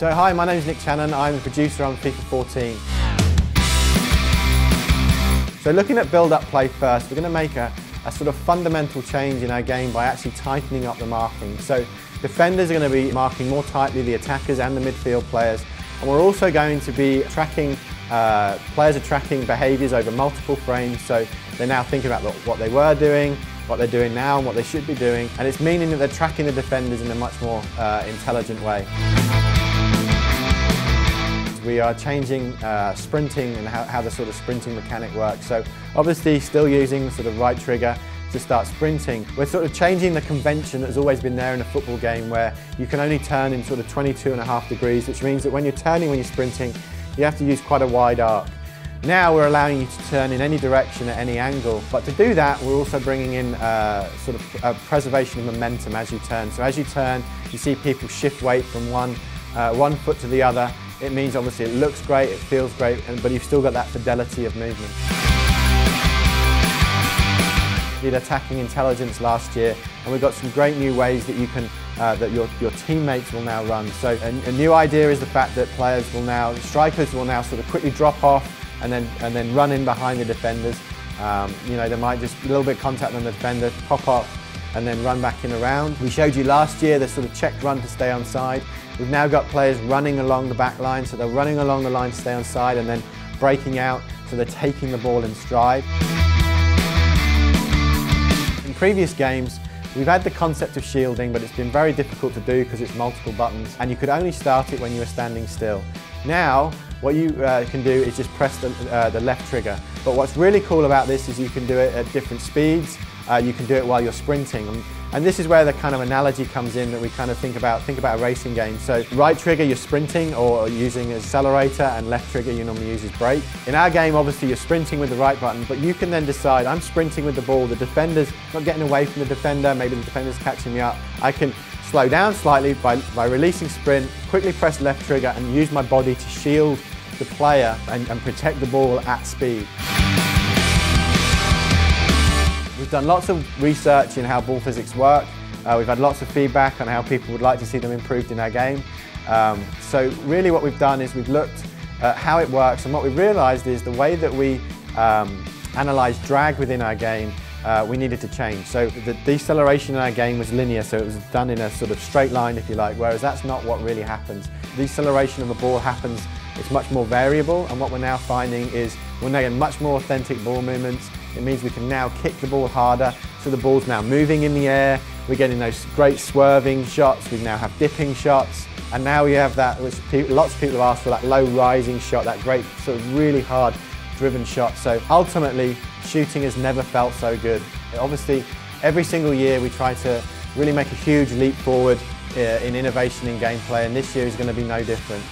So hi, my name is Nick Channon. I'm the producer on FIFA 14. So looking at build-up play first, we're going to make a sort of fundamental change in our game by actually tightening up the marking. So defenders are going to be marking more tightly the attackers and the midfield players. And we're also going to be tracking, players are tracking behaviours over multiple frames. So they're now thinking about what they were doing, what they're doing now and what they should be doing. And it's meaning that they're tracking the defenders in a much more intelligent way. We are changing sprinting and how the sort of sprinting mechanic works. So obviously still using the sort of right trigger to start sprinting. We're sort of changing the convention that has always been there in a football game where you can only turn in sort of 22.5 degrees, which means that when you're turning, when you're sprinting, you have to use quite a wide arc. Now we're allowing you to turn in any direction at any angle, but to do that we're also bringing in sort of a preservation of momentum as you turn. So as you turn, you see people shift weight from one foot to the other. It means obviously it looks great, it feels great, but you've still got that fidelity of movement. We did attacking intelligence last year, and we've got some great new ways that you can, that your teammates will now run. So a new idea is the fact that strikers will now sort of quickly drop off and then run in behind the defenders. You know, they might just a little bit of contact on the defender, pop off, and then run back in around. We showed you last year the sort of checked run to stay onside. We've now got players running along the back line, so they're running along the line to stay onside and then breaking out, so they're taking the ball in stride. In previous games, we've had the concept of shielding, but it's been very difficult to do because it's multiple buttons, and you could only start it when you were standing still. Now, what you can do is just press the left trigger. But what's really cool about this is you can do it at different speeds. You can do it while you're sprinting. And this is where the kind of analogy comes in that we kind of think about a racing game. So right trigger, you're sprinting or using accelerator, and left trigger you normally use as brake. In our game, obviously you're sprinting with the right button, but you can then decide, I'm sprinting with the ball, the defender's not getting away from the defender, maybe the defender's catching me up. I can slow down slightly by releasing sprint, quickly press left trigger and use my body to shield the player and protect the ball at speed. We've done lots of research in how ball physics work. We've had lots of feedback on how people would like to see them improved in our game. So really what we've done is we've looked at how it works, and what we've realised is the way that we analyse drag within our game, we needed to change. So the deceleration in our game was linear, so it was done in a sort of straight line, if you like, whereas that's not what really happens. Deceleration of a ball happens, it's much more variable, and what we're now finding is we're now getting much more authentic ball movements. It means we can now kick the ball harder, so the ball's now moving in the air. We're getting those great swerving shots. We now have dipping shots, and now we have that, which lots of people have asked for, that low rising shot, that great sort of really hard driven shot. So ultimately, shooting has never felt so good. Obviously, every single year we try to really make a huge leap forward in innovation in gameplay, and this year is going to be no different.